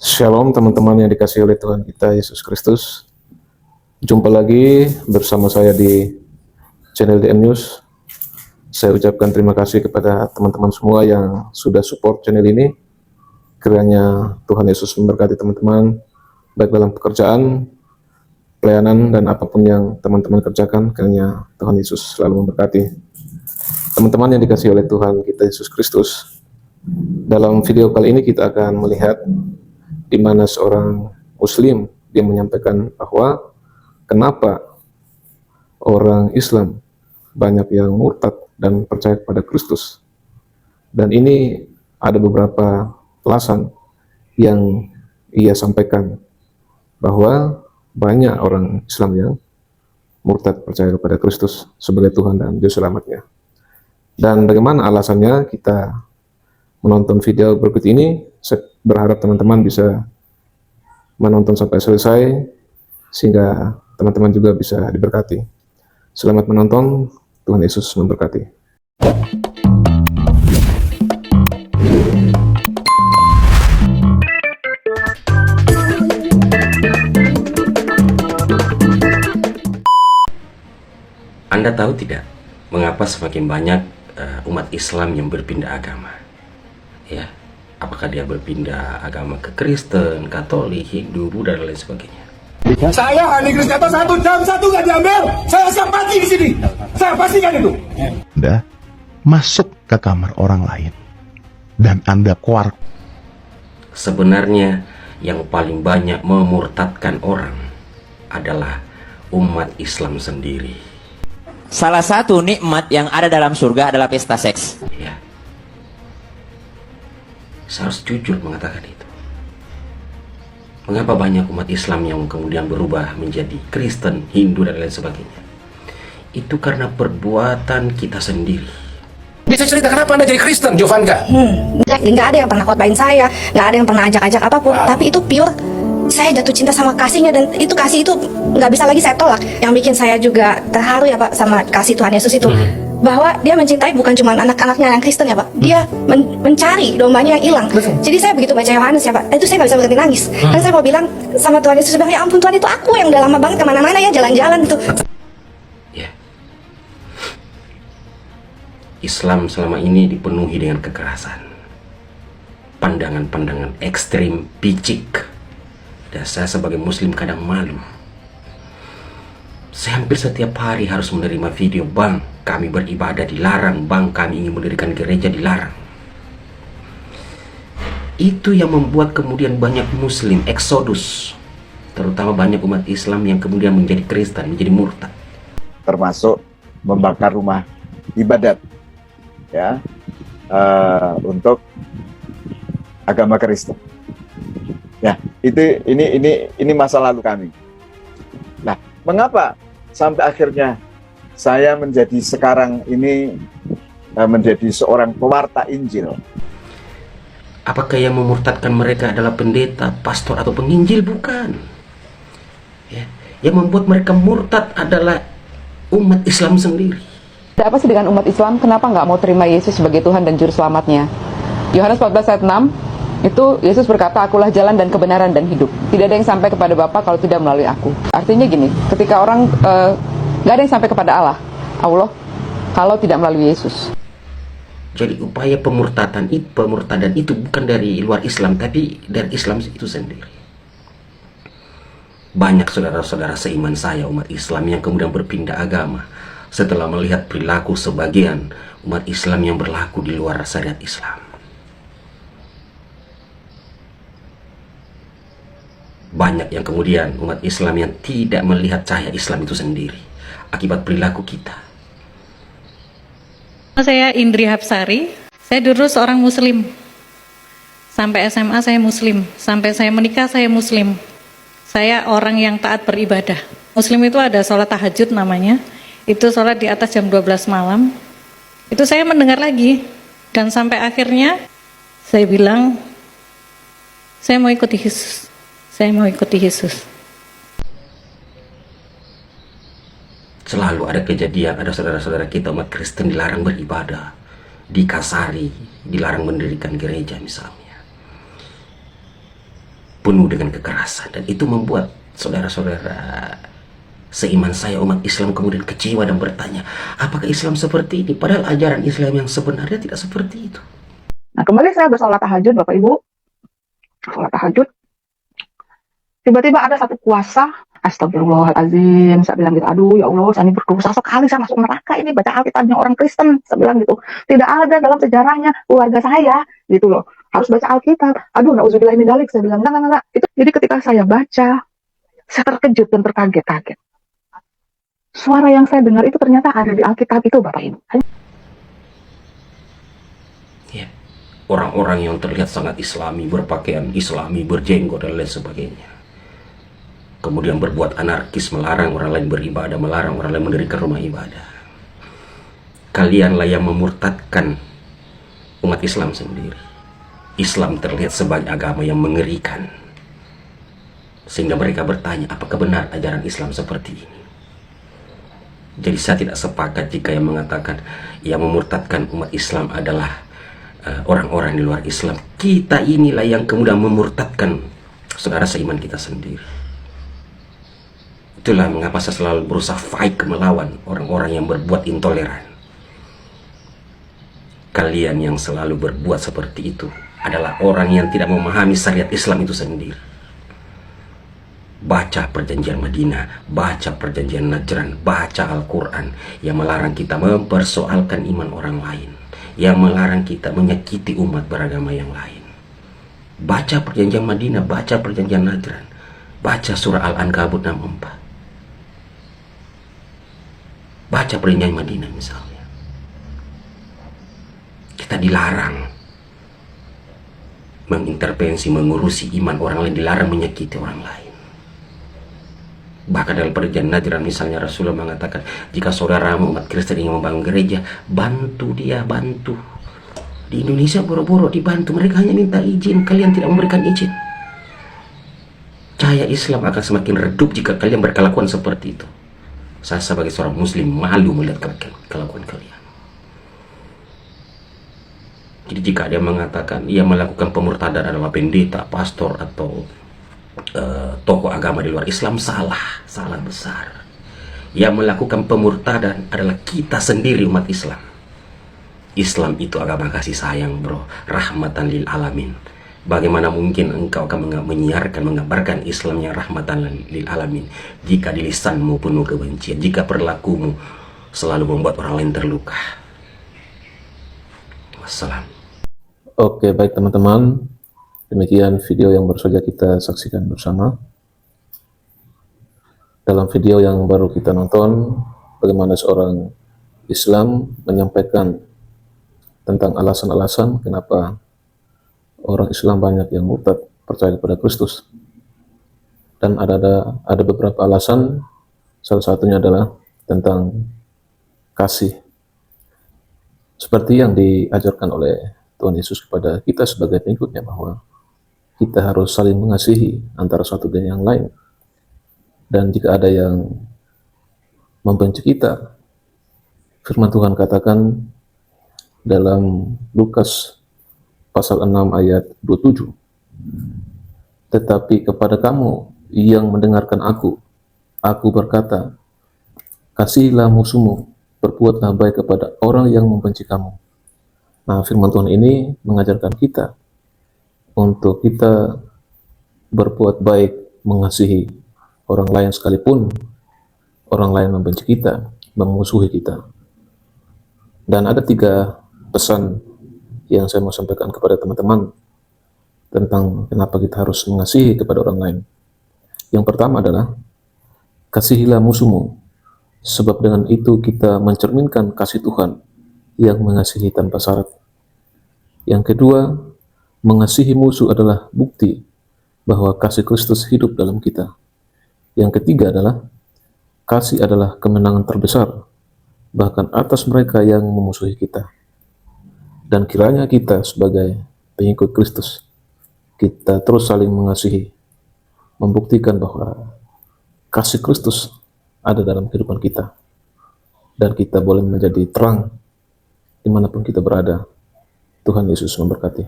Shalom teman-teman yang dikasihi oleh Tuhan kita Yesus Kristus. Jumpa lagi bersama saya di channel DM News. Saya ucapkan terima kasih kepada teman-teman semua yang sudah support channel ini. Kiranya Tuhan Yesus memberkati teman-teman, baik dalam pekerjaan, pelayanan, dan apapun yang teman-teman kerjakan. Kiranya Tuhan Yesus selalu memberkati teman-teman yang dikasihi oleh Tuhan kita Yesus Kristus. Dalam video kali ini kita akan melihat di mana seorang Muslim dia menyampaikan bahwa kenapa orang Islam banyak yang murtad dan percaya kepada Kristus. Dan ini ada beberapa alasan yang ia sampaikan bahwa banyak orang Islam yang murtad percaya kepada Kristus sebagai Tuhan dan Juru Selamatnya. Dan bagaimana alasannya, kita menonton video berikut ini. Saya berharap teman-teman bisa menonton sampai selesai sehingga teman-teman juga bisa diberkati. Selamat menonton, Tuhan Yesus memberkati. Anda tahu tidak mengapa semakin banyak umat Islam yang berpindah agama? Ya, apakah dia berpindah agama ke Kristen, Katolik, Hindu, Buddha, dan lain sebagainya? Saya ahli Kristen 1 jam 1 nggak diambil, saya siap mati di sini. Saya pastikan itu. Anda masuk ke kamar orang lain dan Anda keluar. Sebenarnya yang paling banyak memurtadkan orang adalah umat Islam sendiri. Salah satu nikmat yang ada dalam surga adalah pesta seks. Ya, saya harus jujur mengatakan itu. Mengapa banyak umat Islam yang kemudian berubah menjadi Kristen, Hindu, dan lain sebagainya? Itu karena perbuatan kita sendiri. Bisa cerita kenapa Anda jadi Kristen, Jovanka? Nggak ada yang pernah khotbahin saya, nggak ada yang pernah ajak-ajak apapun. Tapi itu pure, saya jatuh cinta sama kasihnya, dan itu kasih itu nggak bisa lagi saya tolak. Yang bikin saya juga terharu ya Pak sama kasih Tuhan Yesus itu, bahwa dia mencintai bukan cuma anak-anaknya yang Kristen ya Pak, dia mencari dombanya yang hilang. Jadi saya begitu baca Yohanes ya Pak, itu saya nggak bisa berhenti nangis. Dan saya mau bilang sama Tuhan Yesus, ya ampun Tuhan, itu aku yang udah lama banget kemana-mana ya jalan-jalan itu. Ya. Islam selama ini dipenuhi dengan kekerasan, pandangan-pandangan ekstrim, picik. Dan saya sebagai Muslim kadang malu. Saya hampir setiap hari harus menerima video, "Bang, kami beribadah dilarang. Bang, kami ingin mendirikan gereja dilarang." Itu yang membuat kemudian banyak Muslim eksodus, terutama banyak umat Islam yang kemudian menjadi Kristen, menjadi murtad. Termasuk membakar rumah ibadat, ya, untuk agama Kristen. Ya, ini masa lalu kami. Nah, mengapa sampai akhirnya saya menjadi sekarang ini menjadi seorang pewarta Injil? Apakah yang memurtadkan mereka adalah pendeta, pastor, atau penginjil? Bukan. Ya, yang membuat mereka murtad adalah umat Islam sendiri. Ada apa sih dengan umat Islam? Kenapa nggak mau terima Yesus sebagai Tuhan dan Juru Selamatnya? Yohanes 14 ayat 6, itu Yesus berkata, "Akulah jalan dan kebenaran dan hidup. Tidak ada yang sampai kepada Bapa kalau tidak melalui aku." Artinya gini, ketika orang nggak ada yang sampai kepada Allah kalau tidak melalui Yesus. Jadi upaya pemurtadan itu bukan dari luar Islam, tapi dari Islam itu sendiri. Banyak saudara-saudara seiman saya umat Islam yang kemudian berpindah agama setelah melihat perilaku sebagian umat Islam yang berlaku di luar syariat Islam. Banyak yang kemudian umat Islam yang tidak melihat cahaya Islam itu sendiri akibat perilaku kita. Saya Indri Hapsari, saya dulu seorang Muslim. Sampai SMA saya Muslim, sampai saya menikah saya Muslim. Saya orang yang taat beribadah. Muslim itu ada sholat tahajud namanya, itu sholat di atas jam 12 malam. Itu saya mendengar lagi, dan sampai akhirnya saya bilang, saya mau ikuti Yesus. Saya mau ikuti Yesus. Selalu ada kejadian, ada saudara-saudara kita umat Kristen dilarang beribadah, dikasari, dilarang mendirikan gereja misalnya. penuh dengan kekerasan, dan itu membuat saudara-saudara seiman saya umat Islam kemudian kecewa dan bertanya, apakah Islam seperti ini? Padahal ajaran Islam yang sebenarnya tidak seperti itu. Nah, kembali saya bersolat tahajud, Bapak Ibu. Sholat tahajud. Tiba-tiba ada satu kuasa, astagfirullahaladzim, saya bilang gitu, aduh ya Allah, saya ini berdosa sekali, saya masuk neraka ini, baca Alkitabnya orang Kristen, saya bilang gitu. Tidak ada dalam sejarahnya keluarga saya, gitu loh. Harus baca Alkitab. Aduh, na'udzubillah min dzalik, saya bilang, enggak. Jadi ketika saya baca, saya terkejut dan terkaget-kaget. Suara yang saya dengar itu ternyata ada di Alkitab itu, Bapak Ibu. Ya, orang-orang yang terlihat sangat Islami, berpakaian Islami, berjenggot dan lain sebagainya, kemudian berbuat anarkis, melarang orang lain beribadah, melarang orang lain mendirikan rumah ibadah. Kalianlah yang memurtadkan umat Islam sendiri. Islam terlihat sebagai agama yang mengerikan, sehingga mereka bertanya, apakah benar ajaran Islam seperti ini? Jadi saya tidak sepakat jika yang mengatakan yang memurtadkan umat Islam adalah orang-orang di luar Islam. Kita inilah yang kemudian memurtadkan saudara seiman kita sendiri. Itulah mengapa saya selalu berusaha fight melawan orang-orang yang berbuat intoleran. Kalian yang selalu berbuat seperti itu adalah orang yang tidak memahami syariat Islam itu sendiri. Baca perjanjian Madinah, baca perjanjian Najran, baca Al-Quran yang melarang kita mempersoalkan iman orang lain, yang melarang kita menyakiti umat beragama yang lain. Baca perjanjian Madinah, baca perjanjian Najran, baca surah Al-Ankabut 64. Baca perjanjian Madinah misalnya. Kita dilarang mengintervensi, mengurusi iman orang lain, dilarang menyakiti orang lain. Bahkan dalam perjanjian Najran misalnya Rasulullah mengatakan, jika saudaramu umat Kristen ingin membangun gereja, bantu dia, bantu. Di Indonesia boro-boro dibantu, mereka hanya minta izin, kalian tidak memberikan izin. Cahaya Islam akan semakin redup jika kalian berkelakuan seperti itu. Saya sebagai seorang muslim malu melihat kelakuan kalian. Jadi jika ada yang mengatakan ia melakukan pemurtadan adalah pendeta, pastor, atau tokoh agama di luar Islam, salah besar. Yang melakukan pemurtadan adalah kita sendiri umat Islam. Islam itu agama kasih sayang, bro, rahmatan lil alamin. Bagaimana mungkin engkau akan menyiarkan, mengabarkan Islam yang rahmatan lil alamin jika di lisanmu penuh kebencian, jika perilakumu selalu membuat orang lain terluka. Wassalam. Oke, baik teman-teman. Demikian video yang baru saja kita saksikan bersama. Dalam video yang baru kita nonton, bagaimana seorang Islam menyampaikan tentang alasan-alasan kenapa orang Islam banyak yang murtad percaya kepada Kristus. Dan ada beberapa alasan, salah satunya adalah tentang kasih. Seperti yang diajarkan oleh Tuhan Yesus kepada kita sebagai pengikutnya, bahwa kita harus saling mengasihi antara satu dan yang lain. Dan jika ada yang membenci kita, firman Tuhan katakan dalam Lukas pasal 6 ayat 27, tetapi kepada kamu yang mendengarkan aku berkata, kasihilah musuhmu, berbuatlah baik kepada orang yang membenci kamu. Nah, firman Tuhan ini mengajarkan kita untuk kita berbuat baik, mengasihi orang lain sekalipun orang lain membenci kita, memusuhi kita. Dan ada 3 pesan yang saya mau sampaikan kepada teman-teman tentang kenapa kita harus mengasihi kepada orang lain. Yang pertama adalah, kasihilah musuhmu, sebab dengan itu kita mencerminkan kasih Tuhan yang mengasihi tanpa syarat. Yang kedua, mengasihi musuh adalah bukti bahwa kasih Kristus hidup dalam kita. Yang ketiga adalah, kasih adalah kemenangan terbesar, bahkan atas mereka yang memusuhi kita. Dan kiranya kita sebagai pengikut Kristus, kita terus saling mengasihi, membuktikan bahwa kasih Kristus ada dalam kehidupan kita, dan kita boleh menjadi terang dimanapun kita berada. Tuhan Yesus memberkati.